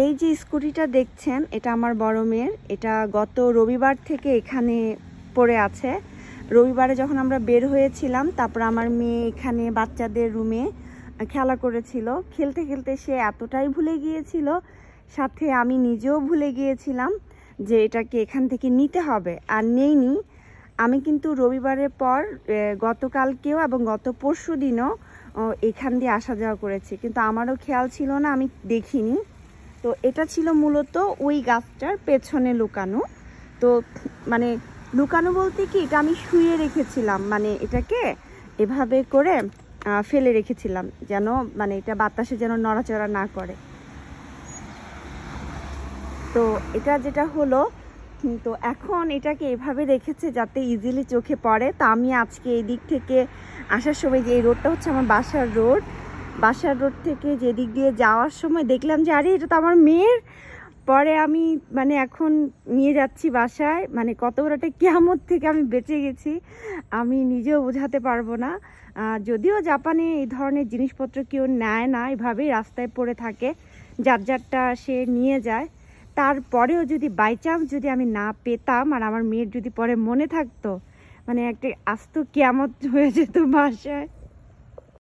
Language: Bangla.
এই যে স্কুটিটা দেখছেন, এটা আমার বড় মেয়ের। এটা গত রবিবার থেকে এখানে পড়ে আছে। রবিবারে যখন আমরা বের হয়েছিলাম, তারপর আমার মেয়ে এখানে বাচ্চাদের রুমে খেলা করেছিল। খেলতে খেলতে সে এতটাই ভুলে গিয়েছিল, সাথে আমি নিজেও ভুলে গিয়েছিলাম যে এটাকে এখান থেকে নিতে হবে, আর নেইনি। আমি কিন্তু রবিবারের পর গতকালকেও এবং গত পরশু দিনও এখান দিয়ে আসা যাওয়া করেছি, কিন্তু আমারও খেয়াল ছিল না, আমি দেখিনি। তো এটা ছিল মূলত ওই গাছটার পেছনে লুকানো। তো মানে লুকানো বলতে কি, এটা আমি শুয়ে রেখেছিলাম, মানে এটাকে এভাবে করে ফেলে রেখেছিলাম, যেন মানে এটা বাতাসে যেন নড়াচড়া না করে। তো এটা যেটা হলো, তো এখন এটাকে এভাবে রেখেছে যাতে ইজিলি চোখে পড়ে। তা আমি আজকে এই দিক থেকে আসার সময়, যে এই রোডটা হচ্ছে আমার বাসার রোড থেকে যেদিক দিয়ে যাওয়ার সময় দেখলাম যে আরে এটা তো আমার মেয়ের। পরে আমি মানে এখন নিয়ে যাচ্ছি বাসায়, মানে কত বড় একটা কিয়ামত থেকে আমি বেঁচে গেছি আমি নিজেও বোঝাতে পারবো না। যদিও জাপানে এই ধরনের জিনিসপত্র কেউ নেয় না, এভাবেই রাস্তায় পড়ে থাকে, যার যারটা সে নিয়ে যায়। তারপরেও যদি বাই চান্স যদি আমি না পেতাম আর আমার মেয়ের যদি পরে মনে থাকতো, মানে একটা আস্ত কিয়ামত হয়ে যেত বাসায়।